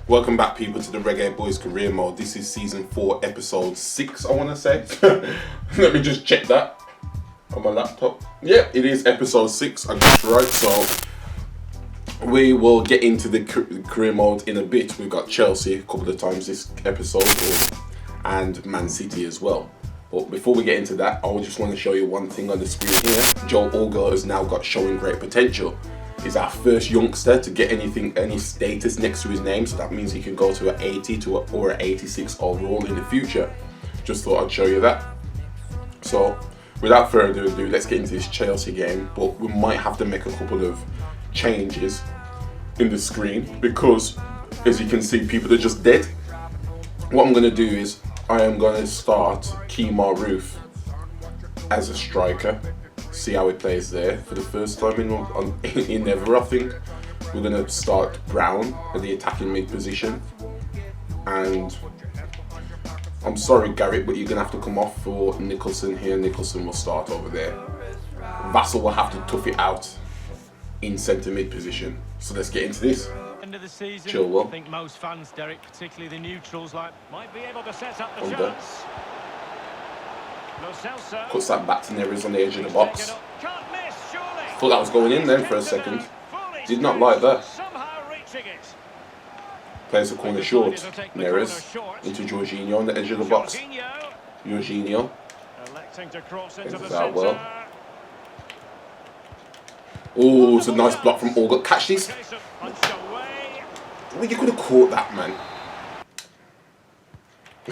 Welcome back, people, to the Reggae Boyz career mode. This is season 4, episode 6, I want to say. Let me just check that on my laptop. Yeah, it is episode 6. I got it right. So we will get into the career mode in a bit. We've got Chelsea a couple of times this episode, and Man City as well. But before we get into that, I just want to show you one thing on the screen here. Joe Orgel has now got showing great potential. He's our first youngster to get any status next to his name, so that means he can go to an 80 or an 86 overall in the future. Just thought I'd show you that. So without further ado, let's get into this Chelsea game. But we might have to make a couple of changes in the screen because, as you can see, people are just dead. What I'm going to do is I am going to start Kemar Ruff as a striker. See how he plays there for the first time in ever, I think. We're going to start Brown at the attacking mid position. And I'm sorry, Garrett, but you're going to have to come off for Nicholson here. Nicholson will start over there. Vassell will have to tough it out in centre mid position. So let's get into this. End of the season, Chilwell. I think most fans, Derek, particularly the neutrals, might be able to set up the Under. chance. Puts that back to Neres on the edge of the box. Can't miss, surely. Thought that was going in then for a second. Did not like that. Somehow reaching it. Plays the corner short. Neres into Jorginho on the edge of the box. Jorginho. Electing to cross into the Enters out well. centre. Oh, it's a nice block from Orgel. Catch this. Punched away. Well, you could have caught that, man.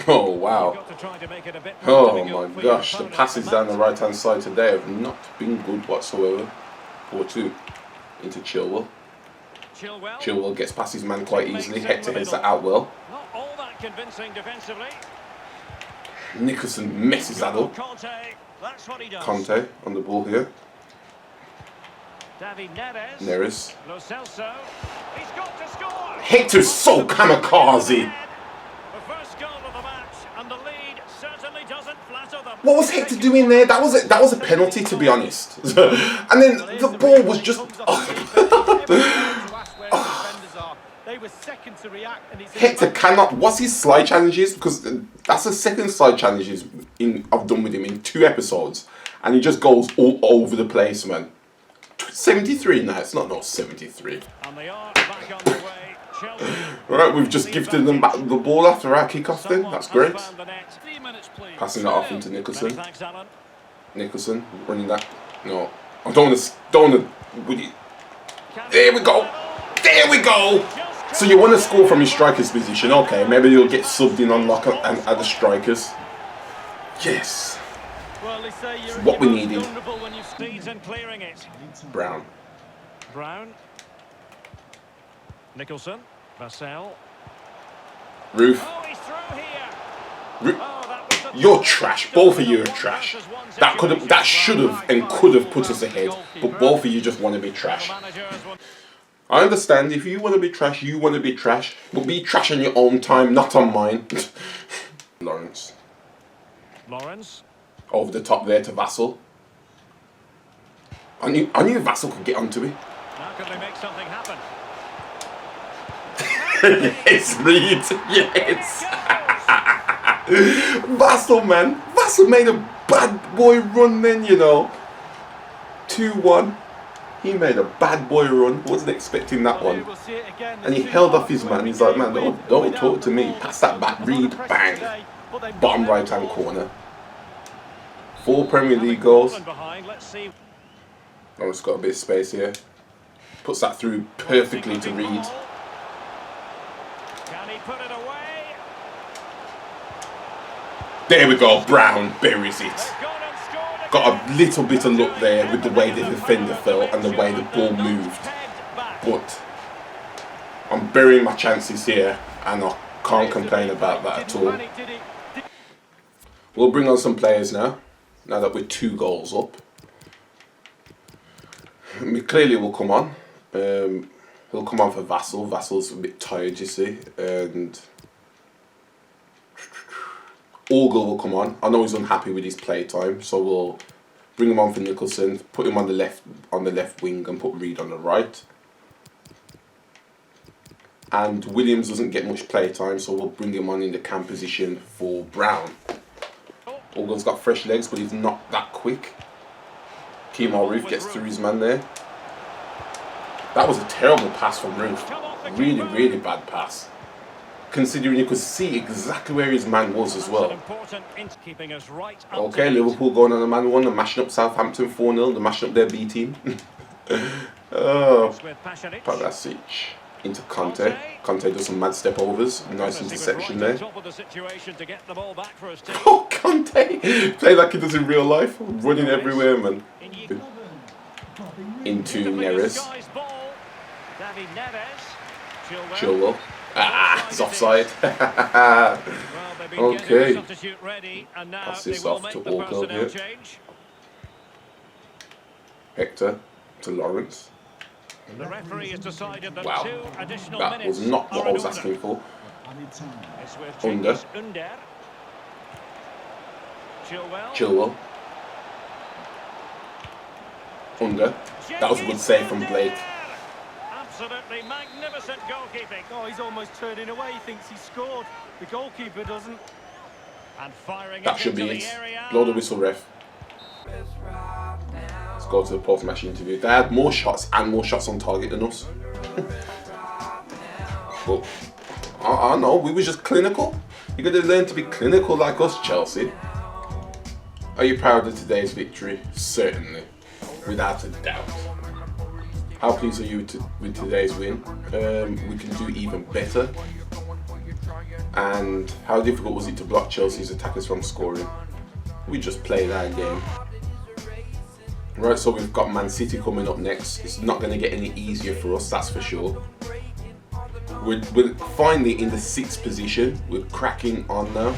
Oh, wow. Got to try to make it a bit more Oh difficult my for your gosh, the opponent. passes down the right hand side today have not been good whatsoever. 4-2 into Chilwell. Chilwell gets past his man quite easily. Hector heads that out well. Not all that convincing defensively. Nicholson messes that up. Conte, that's what he does. Conte on the ball here. David Neres. Lo Celso. He's got to score. Hector's so kamikaze. The first goal of the match, and the lead certainly doesn't flatter them. What was Hector doing there? That was a penalty, to be honest. And then the ball was just. They were second to react, and Hector cannot. What's his slide challenges? Because that's the second slide challenges I've done with him in 2 episodes, and he just goes all over the place, man. 73 now. It's not 73. And they are back on the way. Chelsea. Right, we've just gifted them back the ball after our kick-off then. That's great. Passing that off into Nicholson. Thanks, Alan. Nicholson running that. No, I don't want to. There we go. There we go. So you want to score from your striker's position? Okay, maybe you'll get subbed in on lock and other strikers. Yes. Well, they say you're What we needed. vulnerable when you speeds and clearing it. Brown. Nicholson. Vassell. Ruff. Oh, he's through here. Ruff. Oh, that was the You're trash. Both of you are trash. That should have and could have put us ahead, but both of you just want to be trash. I understand if you want to be trash, you want to be trash, but be trash on your own time, not on mine. Lawrence. Over the top there to Vassell. I knew Vassell could get onto it. How can they make something happen? Yes, Reed. Yes. Vassell, man. Vassell made a bad boy run then, you know. 2-1. He made a bad boy run. Wasn't expecting that one. And he held off his man. He's like, man, don't talk to me. Pass that back, Reed. Bang. Bottom right hand corner. 4 Premier League goals. Oh, it's got a bit of space here. Puts that through perfectly to Reed. Can he put it away? There we go. Brown buries it. Got a little bit of luck there with the way the defender fell and the way the ball moved. But I'm burying my chances here and I can't complain about that at all. We'll bring on some players now that we're 2 goals up. Clearly will come on. He'll come on for Vassell. Vassell's a bit tired, you see. And Orgel will come on. I know he's unhappy with his play time, so we'll bring him on for Nicholson, put him on the left wing and put Reed on the right. And Williams doesn't get much play time, so we'll bring him on in the cam position for Brown. Orgel's got fresh legs, but he's not that quick. Kemar Roof gets through his man there. That was a terrible pass from Roof. Really, really bad pass. Considering you could see exactly where his man was as well. Okay, Liverpool going on a man one. They're mashing up Southampton 4-0. They're mashing up their B team. Oh, Pavasic into Conte. Conte does some mad step overs. Nice interception there. Oh, Conte! Play like he does in real life. Running everywhere, man. Into Neres. Chilwell. Ah, it's offside. Okay. Pass this off to Orkel here. Hector to Lawrence. Wow, that was not what I was asking for. Under. Chilwell. Under. That was a good save from Blake. Absolutely magnificent goalkeeping. Oh, he's almost turning away. He thinks he scored. The goalkeeper doesn't. And firing that should be it. Blow the whistle, ref. Let's go to the post-match interview. They had more shots and more shots on target than us. But I know, we were just clinical. You got to learn to be clinical like us, Chelsea. Are you proud of today's victory? Certainly, without a doubt. How pleased are you with today's win? We can do even better. And how difficult was it to block Chelsea's attackers from scoring? We just played our game. Right, so we've got Man City coming up next. It's not going to get any easier for us, that's for sure. We're finally in the 6th position. We're cracking on now.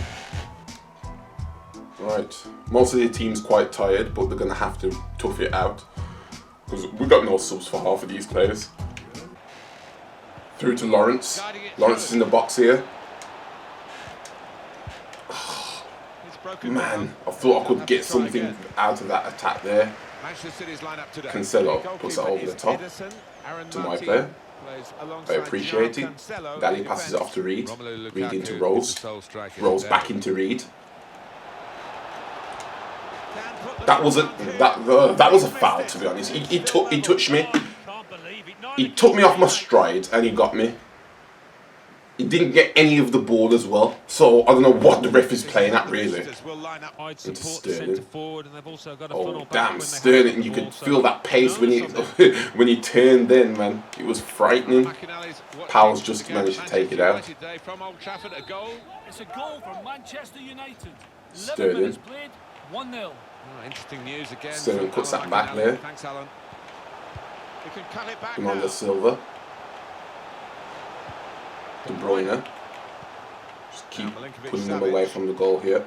Right, most of the team's quite tired, but they're going to have to tough it out. Because we've got no subs for half of these players. Through to Lawrence. Lawrence is in the box here. Oh, man, I thought I could get something out of that attack there. Cancelo puts it over the top to my player. I appreciate it. Dali passes it off to Reed. Reed into Rose. Rose back into Reed. That was a foul, to be honest. He touched me. He took me off my stride and he got me. He didn't get any of the ball as well. So I don't know what the ref is playing at really. Into Sterling. Oh damn, Sterling! You could feel that pace when he when he turned. Then man, it was frightening. Powell's just managed to take it out. It's a goal from Manchester United. Sterling. 1-0. Interesting news again. Sterling puts that back there. Thanks, Alan. We can cut it back Commander Silva. De Bruyne. Just keep putting them away from the goal here.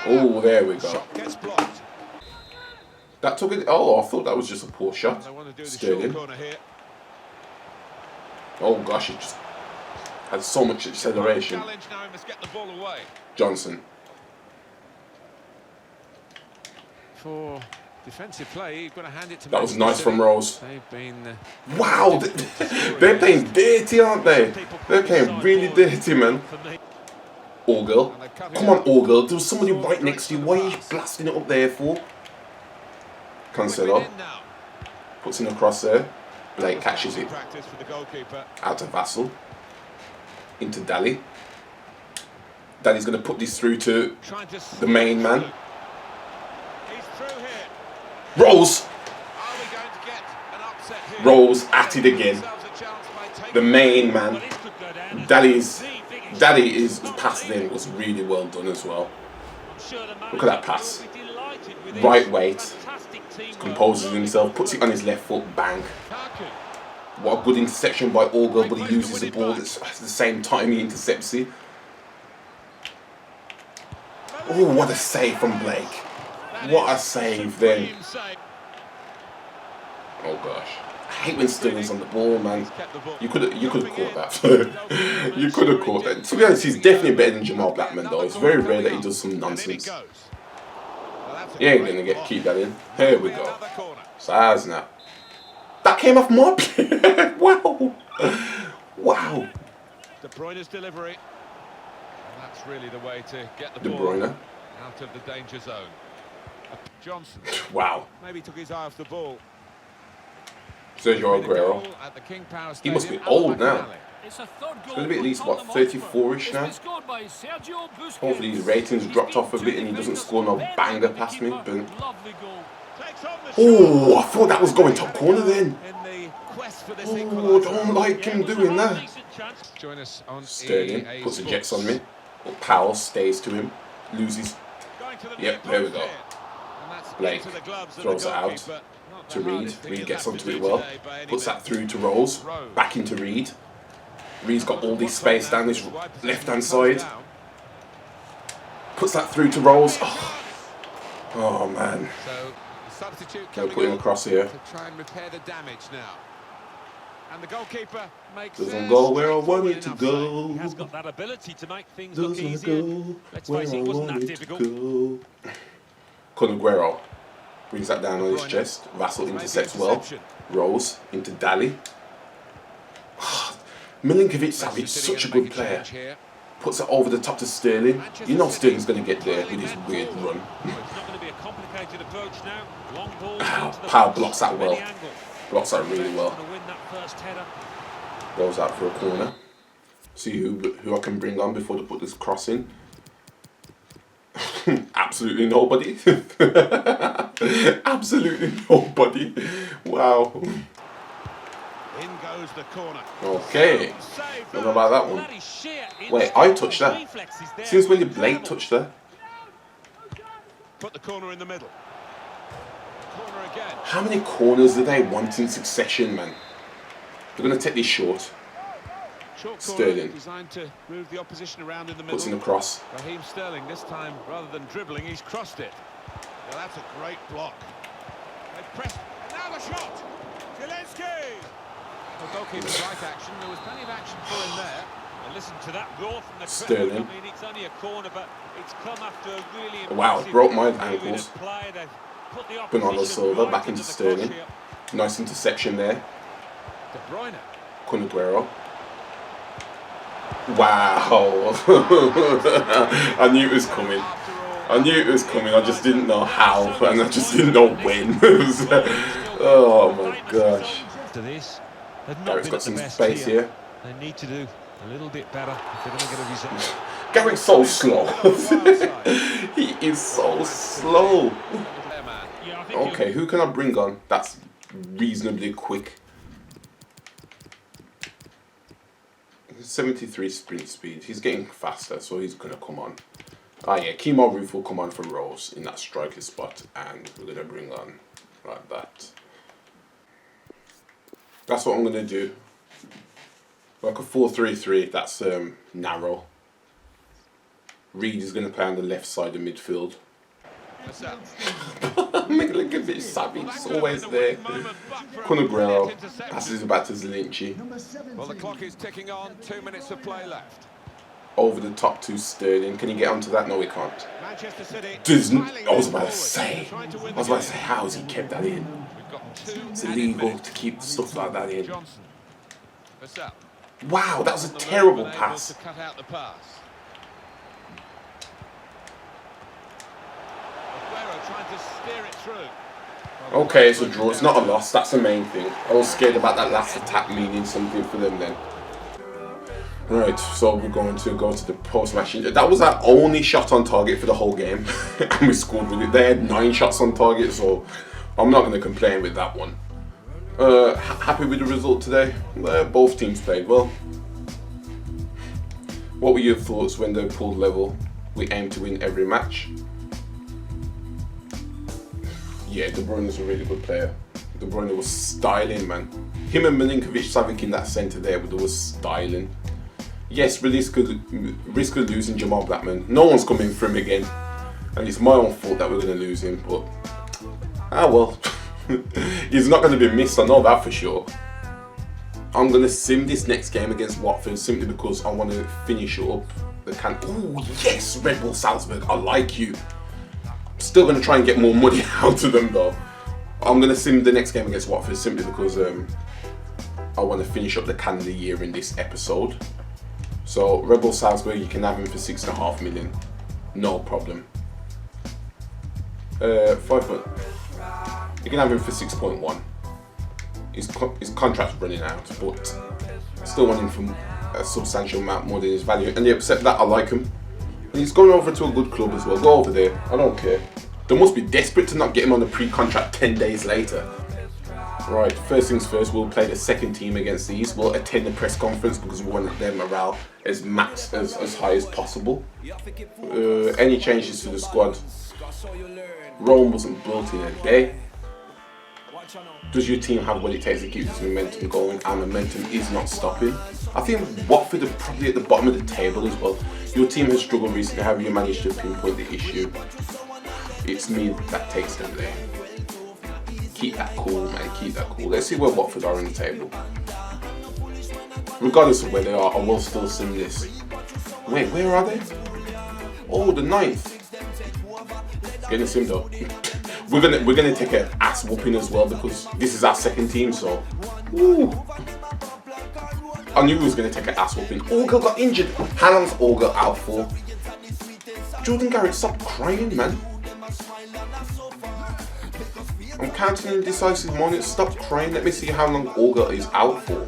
Oh, there we go. That took it. Oh, I thought that was just a poor shot. Sterling. Oh gosh, it just had so much acceleration. Johnson. For defensive play, you've got to hand it to. That was nice from Rose. They've been. Wow, they're playing dirty, aren't they? They're playing really dirty, man. Orgel. Come on, Orgel. There was somebody right next to you. Why are you blasting it up there for? Cancelo. Puts in a cross there. Blake catches it. Out to Vassell. Into Dali. Dali's going to put this through to the main man. Rose! Rose at it again. The main man. Dali is passing in. Was really well done as well. Look at that pass. Right weight. Composes himself. Puts it on his left foot. Bang. What a good interception by Orgel, but he uses the ball at the same time he intercepts it. Oh, what a save from Blake. What a save then. Oh gosh. I hate when Sterling's on the ball, man. You could have caught that. You could have caught that. To be honest, he's definitely better than Jamal Blackman though. It's very rare that he does some nonsense. Yeah, you're gonna keep that in. Here we go. Sazna. That came off my play. Wow. Wow. De Bruyne's delivery. And that's really the way to get the De ball Bruyne. out of the danger zone. Johnson Wow. maybe took his eye off the ball. Sergio Aguero. At the King Power He must be Stadium, old now. McAnally. It's a third goal. He's going to be at least, for what, Tottenham 34-ish now? It's been scored by Sergio Busquets. Hopefully his ratings dropped off a bit and he doesn't score no banger past me. But... Lovely goal. Takes on the Oh, I thought that was going top corner then. in the quest for this Oh, equaliser. don't like him doing that. Join us on Sterling EA puts the Sports. jets on me. Powell stays to him. Loses. Going to the Yep, near there we post go. here. And that's Blake into the gloves of throws the it out goalkeeper. Not to the Reed. hardest thing Reed he'll gets have onto to it do well. today by any Puts that means. through to Rose. Back into Reed. Reed's got all this space down his left-hand side. Puts that through to Rose. Oh man. So the substitute They'll coming put him on across here. to try and repair the damage now. And the goalkeeper makes Doesn't go where I want straightforward it to enough save. go. He has got that ability to make things look Doesn't easier. go Let's where face I it, it wasn't want that it to difficult. go. Kun Aguero brings that down on his chest. Vassal Maybe intercepts well. interception. Rose into Dali. Milinkovic-Savic, City such a gonna good make player. change here. Puts it over the top to Sterling. You know Sterling's going to get there with his weird run. Well, it's not going to be a complicated approach now. Long ball into the Powell box blocks that from well. any angle. Blocks that really well. Going to win that first header. Goes out for a corner. See who I can bring on before they put this cross in. Absolutely nobody. Absolutely nobody. Wow. In goes the corner. Okay. Don't know about that one. That is sheer Wait, I touched that. reflexes there. Since when did Blake touch that? Put the corner in the middle. Corner again. How many corners do they want in succession, man? They're going to take this short. Short corner Sterling. designed to move the opposition around in the middle. Puts in a cross. Raheem Sterling this time, rather than dribbling, he's crossed it. Well, that's a great block. They pressed. Now the shot. Zelensky. The goalkeeper's right action. There was plenty of action for him there. And listen to that roar from the crowd. Sterling. I mean, it's only a corner, but it's come after a really Wow, impressive broke my period of ankles. play. They've put the Bernardo opposition Silva right back into into the Sterling. crush here. Nice interception there. De Bruyne. Kun Aguero. Wow. I knew it was coming. I knew it was coming. I just didn't know how, and I just didn't know when. Oh my gosh. To this, they've not Garrett's been got at some the best space here. They need to do a little bit better if they're going to get a result. Garrett's so slow. He is so slow. Yeah, I think Okay, who can I bring on? That's reasonably quick. 73 sprint speed. He's getting faster, so he's gonna come on. Ah yeah, Kemar Roof will come on for Rose in that striker spot, and we're gonna bring on like that. That's what I'm gonna do. Like a 4-3-3. That's narrow. Reed is gonna play on the left side of midfield. Milinkovic-Savic's always there. Kun Aguero passes it back to Zelinchi. Well, the clock is ticking on. 2 minutes of play left. Over the top to Sterling. Can he get onto that? No, he can't. Manchester City. I was about to say, how has he kept that in? We've got 2 It's added illegal minutes. to keep stuff like that in. Johnson. Vassell. Wow, that was a On the move, terrible unable pass. to cut out the pass. Aguero trying to steer it through. Okay, it's a draw. It's not a loss. That's the main thing. I was scared about that last attack meaning something for them then. Right, so we're going to go to the post-match. That was our only shot on target for the whole game. And we scored with it. They had 9 shots on target, so I'm not going to complain with that one. Happy with the result today? Both teams played well. What were your thoughts when they pulled level? We aim to win every match. Yeah, De Bruyne is a really good player. De Bruyne was styling, man. Him and Milinkovic-Savic in that centre there, but they was styling. Yes, risk of losing Jamal Blackman. No one's coming for him again. And it's my own fault that we're going to lose him, but... ah well. He's not going to be missed, I know that for sure. I'm going to sim this next game against Watford simply because I want to finish it up. Oh yes, Red Bull Salzburg, I like you. Still going to try and get more money out of them though. I'm going to sim the next game against Watford simply because I want to finish up the calendar year in this episode. So Rebel Salzburg, you can have him for 6.5 million, no problem. 5 foot. You can have him for 6.1. His contract's running out, but I still want him for a substantial amount more than his value. And except that, I like him. And he's going over to a good club as well. Go over there. I don't care. They must be desperate to not get him on the pre-contract 10 days later. Right, first things first, we'll play the second team against these. We'll attend the press conference because we want their morale as high as possible. Any changes to the squad? Rome wasn't built in a day. Does your team have what it takes to keep this momentum going? Our momentum is not stopping. I think Watford are probably at the bottom of the table as well. Your team has struggled recently. Have you managed to pinpoint the issue? It's me that takes them there. Keep that cool, man. Keep that cool. Let's see where Watford are in the table. Regardless of where they are, I will still sim this. Wait, where are they? Oh, the 9th. Getting a sim though. We're gonna take an ass whooping as well because this is our second team. So, woo. I knew we was gonna take an ass whooping. Orgel got injured. How long's Orgel out for? Jordan Garrett, stop crying, man. I'm counting in decisive moments. Stop crying. Let me see how long Orgel is out for.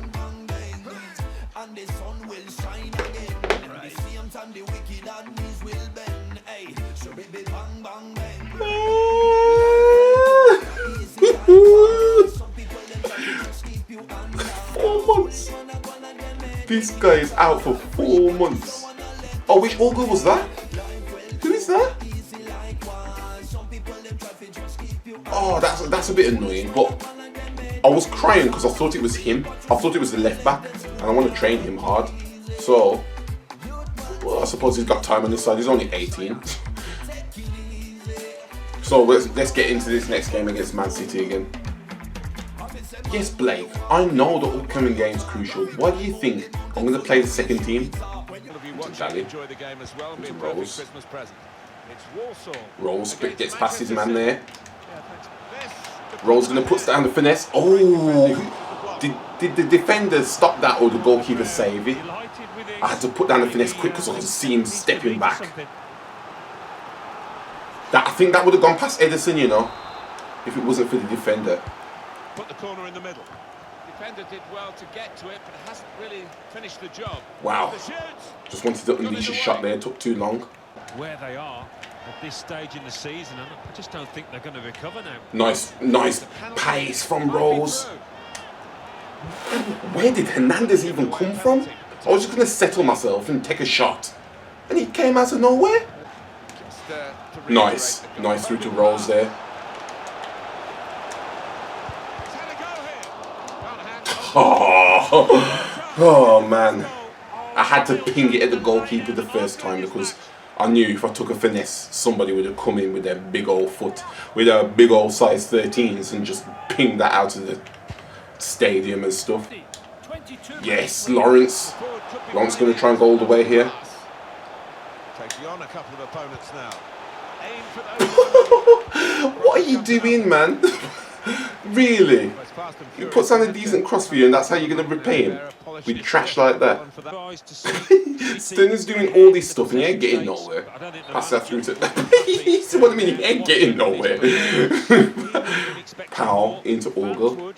This guy is out for 4 months. Oh, which Orgel was that? Who is that? Oh, that's a bit annoying, but I was crying because I thought it was him. I thought it was the left back, and I want to train him hard. So, well, I suppose he's got time on his side. He's only 18. So let's get into this next game against Man City again. Yes, Blake, I know the upcoming game is crucial. Why do you think I'm going to play the second team? Rose. Rose gets past his man there. Rose going to put down the finesse. Oh! Did the defender stop that or the goalkeeper save it? I had to put down the finesse quick because I could see him stepping back. I think that would have gone past Edison, you know, if it wasn't for the defender. Put the corner in the middle. Defender did well to get to it, but hasn't really finished the job. Wow. Just wanted to unleash a shot there, took too long. Where they are at this stage in the season, and I just don't think they're going to recover now. Nice pace from Rose. Where did Hernandez even come from? I was just going to settle myself and take a shot. And he came out of nowhere. Nice through to Rose there. Oh man, I had to ping it at the goalkeeper the first time because I knew if I took a finesse, somebody would have come in with their big old foot, with their big old size 13s and just pinged that out of the stadium and stuff. Yes, Lawrence going to try and go all the way here. Taking on a couple of opponents now. What are you doing, man? Really? He puts on a decent cross for you and that's how you're going to repay him? With trash like that? Sterner's doing all this stuff and he ain't getting nowhere. Pass that through to... What do you mean he ain't getting nowhere? Powell into Orgel.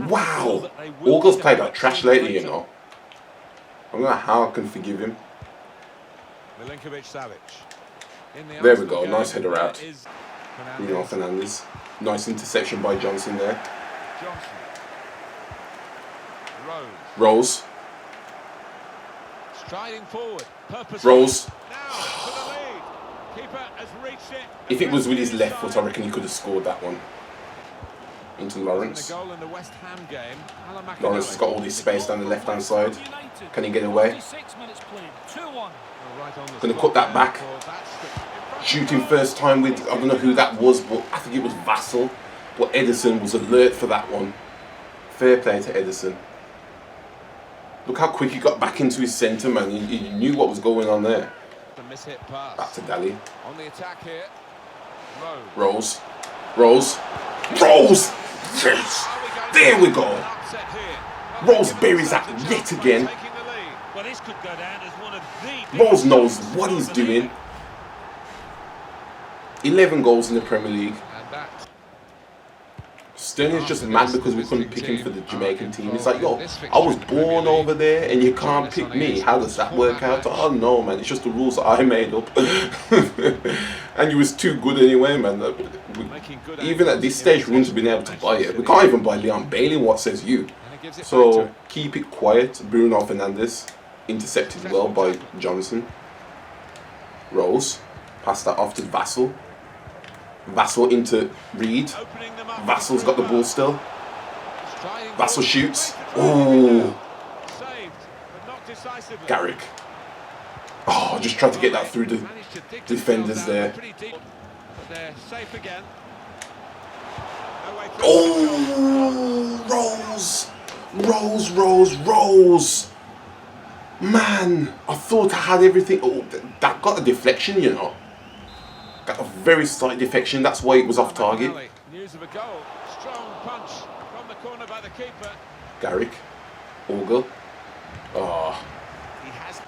Wow! Orgel's played like trash lately, you know. I don't know how I can forgive him. There we go, nice header out. Bruno Fernandes. Nice interception by Johnson there. Rose. Striding forward. Rose. Keeper has reached it. If it was with his left foot, I reckon he could have scored that one. Into Lawrence. Lawrence has got all this space down the left-hand side. Can he get away? Going to cut that back. Shooting first time with, I don't know who that was, but I think it was Vassell. But Edison was alert for that one. Fair play to Edison. Look how quick he got back into his centre, man. He knew what was going on there. Back to Daly. On the attack here. Rose. Rose. Rose! Yes! There we go. Rose buries that yet again. Well, this could go down as one of the Rose knows what he's doing. 11 goals in the Premier League. Sterling's just mad because we couldn't pick him for the Jamaican team. It's like, yo, I was born over there and you can't pick me. How does that work out? Oh no, man, it's just the rules that I made up. And you was too good anyway, man. Even at this stage, we wouldn't have been able to buy it. We can't even buy Leon Bailey, what says you? So, keep it quiet. Bruno Fernandes, intercepted well by Johnson. Rose, pass that off to Vassell. Vassell into Reed. Vassell's got the ball still. Vassell shoots. Oh, Garrick. Oh, just tried to get that through the defenders there. Oh, Rose. Man, I thought I had everything. Oh, that got a deflection, you know. Got a very slight deflection. That's why it was off target. News of a goal. Strong punch from the corner by the keeper. Garrick. Ogle. Oh. He has.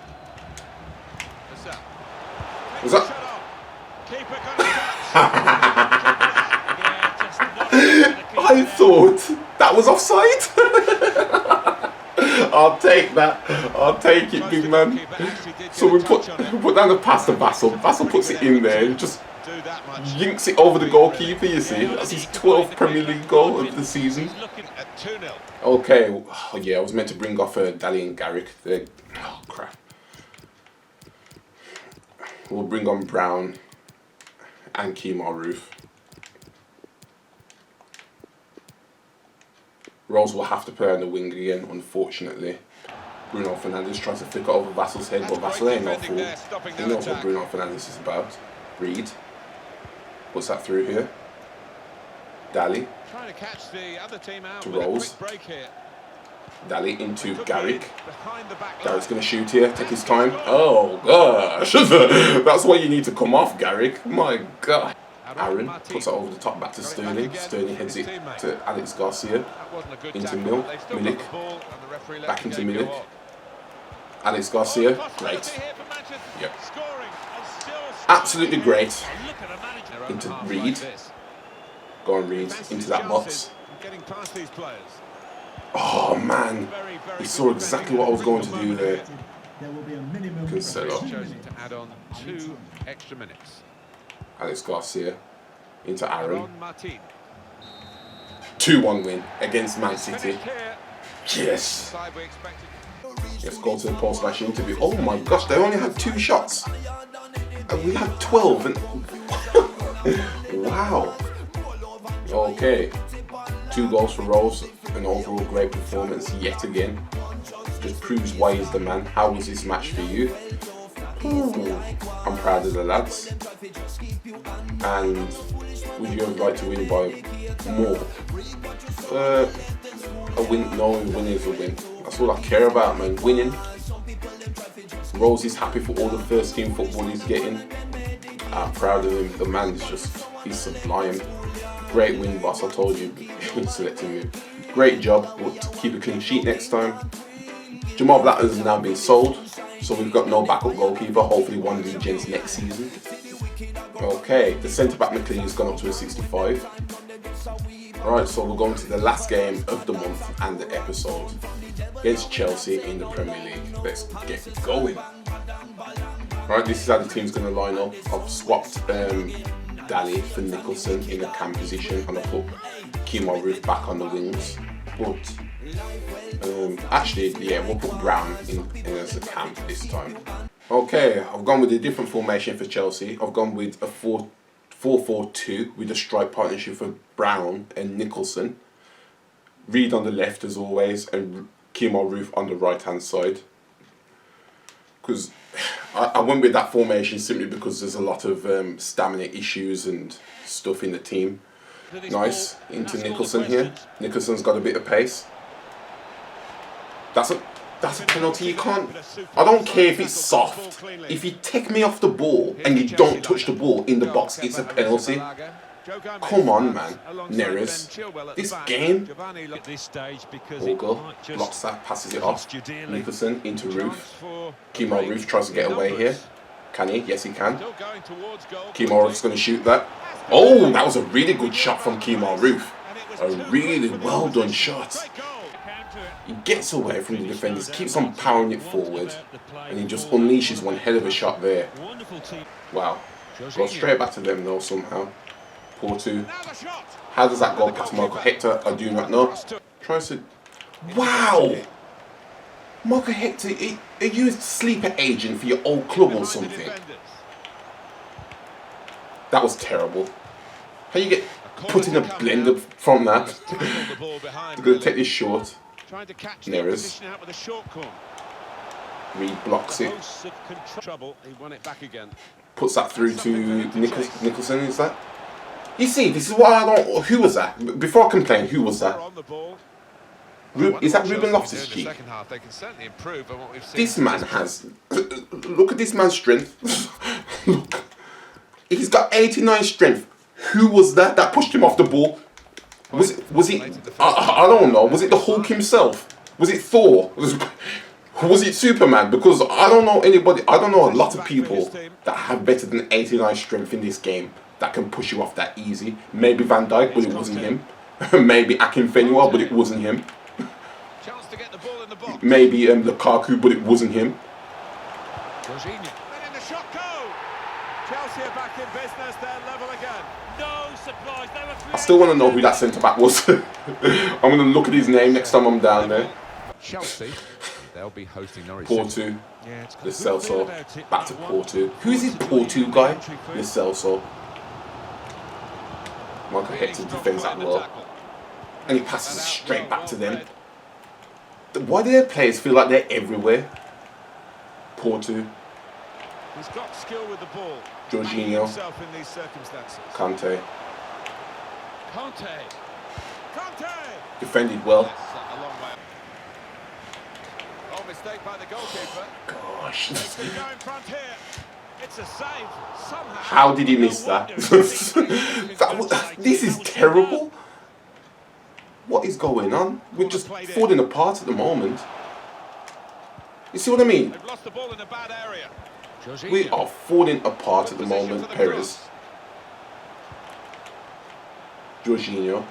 Was that? Keeper I thought that was offside. I'll take that. I'll take it, big man. So we put down the pass to Vassell. Vassell puts it in there and just yinks it over the goalkeeper, you see. That's his 12th Premier League goal of the season. Okay, oh, yeah, I was meant to bring off Daly and Garrick. Oh, crap. We'll bring on Brown and Kemar Roof. Rose will have to play on the wing again, unfortunately. Bruno Fernandes tries to flick it over Vassell's head, but Vassell ain't no fool. He knows what Bruno Fernandes is about. Reed puts that through here. Daly to Rose. Daly into Garrick. Garrick's going to shoot here, take his time. Oh gosh, that's why you need to come off, Garrick. My God. Aaron puts it over the top back to Sterling. Sterling heads it to Alex Garcia. Into Milik. Back into Milik. Alex Garcia. Great. Yep. Absolutely great. Into Reed. Go on, Reed. Into that box. Oh man. He saw exactly what I was going to do there. Cancelo. Add on 2 extra minutes. Alex Garcia into Aaron. 2-1 win against Man City. Yes. Let's go to the post-match interview. Oh my gosh, they only had 2 shots. And we had 12. And wow. Okay. 2 goals for Rose. An overall great performance yet again. Just proves why he's the man. How was this match for you? I'm proud of the lads. And would you have liked to win by more? A win, no, a win is a win. That's all I care about, man. Winning. Rose is happy for all the first team football he's getting. I'm proud of him. The man is just, he's sublime. Great win, boss. I told you, selecting me. Great job. We'll keep a clean sheet next time. Jamal Blatter has now been sold, so we've got no backup goalkeeper. Hopefully one of the gents next season. Okay, the centre-back McLean has gone up to a 65. Alright, so we're going to the last game of the month and the episode against Chelsea in the Premier League. Let's get going. Alright, this is how the team's going to line up. I've swapped Daly for Nicholson in the cam position, and I put Kemar Roof back on the wings. But actually, yeah, we'll put Brown in as a cam this time. Okay, I've gone with a different formation for Chelsea. I've gone with a 4-4-2 with a strike partnership for Brown and Nicholson. Reed on the left as always, and Kemar Roof on the right hand side. Because I went with that formation simply because there's a lot of stamina issues and stuff in the team. Nice, into Nicholson here. Nicholson's got a bit of pace. That's a penalty. You can't. I don't care if it's soft. If you take me off the ball and you don't touch the ball in the box, it's a penalty. Come on, man. Neres. This game. At this stage because Bogle blocks that, passes it off. Nicholson into Ruff. Kemar Ruff tries to get away here. Can he? Yes, he can. Kemar Ruff's going to shoot that. Oh, that was a really good shot from Kemar Ruff. A really well done shot. He gets away from the defenders, keeps on powering it forward, and he just unleashes one hell of a shot there. Wow. Goes straight back to them though somehow. Porto. How does that go past Michael Hector? I do not know. Tries to... Wow! Michael Hector, are you a sleeper agent for your old club or something? That was terrible. How you get put in a blender from that? They're going to take this short. Neres. Reed blocks it. Puts that through to Nicholson, is that? You see, this is why I don't... Who was that? Before I complain, who was that? Is that Ruben Loftus-Cheek? This man has... Look at this man's strength. Look. He's got 89 strength. Who was that pushed him off the ball? Was it I don't know. Was it the Hulk himself? Was it Thor? Was it Superman? Because I don't know anybody. I don't know a lot of people that have better than 89 strength in this game that can push you off that easy. Maybe Van Dijk, but it wasn't him. Maybe Akinfenwa, but it wasn't him. Maybe Lukaku, but it wasn't him. I still want to know who that centre back was. I'm going to look at his name next time I'm down there. Chelsea, they'll be hosting Norwich. Porto, Lo Celso, back to Porto. Who is this Porto guy? Lo Celso. Michael Hector defends that well. And he passes it straight back to them. Why do their players feel like they're everywhere? Porto. He's got skill with the ball. Jorginho. Kante. Defended well. Oh, mistake by the goalkeeper. Gosh. It's a save. Somehow. How did he miss that? This is terrible. What is going on? We're just falling apart at the moment. You see what I mean? They've lost the ball in a bad area. We are falling apart at the moment, Perez. Jorginho.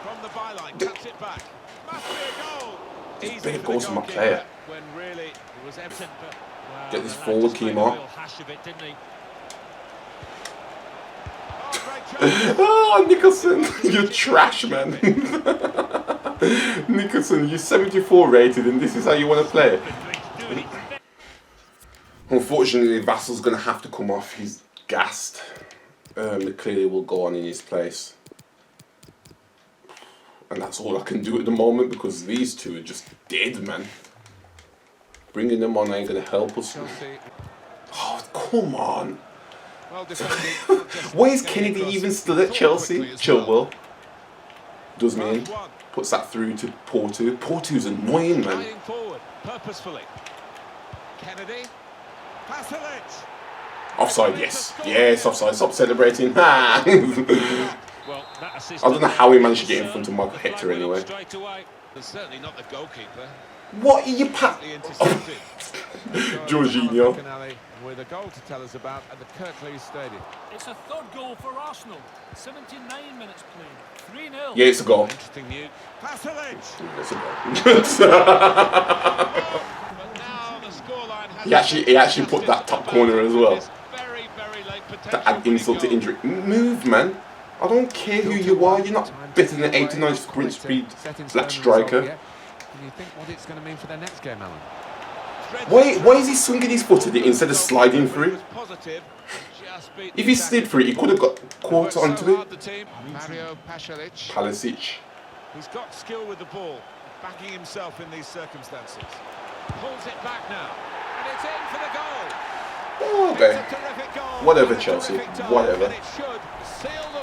From the byline, cuts it back. Must be a goal. There's better goals from my player. When really it was evident, but Get this forward, Kemar. Oh, Nicholson, you're trash, man. Nicholson, you're 74 rated, and this is how you want to play. Unfortunately, Vassal's going to have to come off. He's gassed. Clearly will go on in his place. And that's all I can do at the moment because these two are just dead, man. Bringing them on ain't going to help us. Oh, come on. Why is Kennedy even still at Chelsea? Chilwell. Does mean. Puts that through to Porto. Porto's annoying, man. Purposefully. Kennedy. Offside, yes. Yes, offside. Stop celebrating. I don't know how he managed to get in front of Michael Hector anyway. Certainly not the goalkeeper. What are you Jorginho. With a goal to tell us about at the Kirklees Stadium. It's a third goal for Arsenal. 79 minutes played. 3-0. Yeah, it's a goal. Interesting news. It's a goal. he actually put that top corner as well. To add insult to injury. Move, man. I don't care who you are. You're not better than an 89 sprint speed black striker. Can you think what it's going to mean for their next game, Alan? Why is he swinging his foot at it instead of sliding through? If he slid through it, he could have got caught onto it. Palisic. He's got skill with the ball, backing himself in these circumstances. Pulls it back now, and it's in for the goal. Oh, okay. Whatever, Chelsea. Whatever.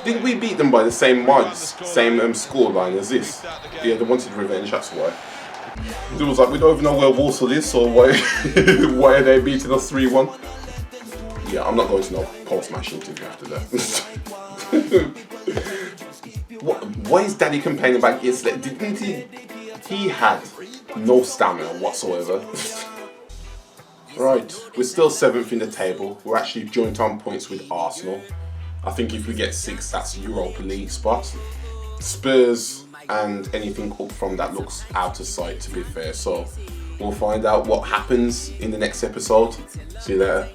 Didn't we beat them by the same marks, same scoreline as this? Yeah, they wanted revenge, that's why. It was like, we don't even know where Walsall is, so why are they beating us 3-1? Yeah, I'm not going to no post-match interview after that. What is Daddy complaining about yesterday? Didn't he? He had no stamina whatsoever. Right, we're still 7th in the table. We're actually joint on points with Arsenal. I think if we get 6, that's Europa League spot. Spurs and anything up from that looks out of sight, to be fair. So we'll find out what happens in the next episode. See you later.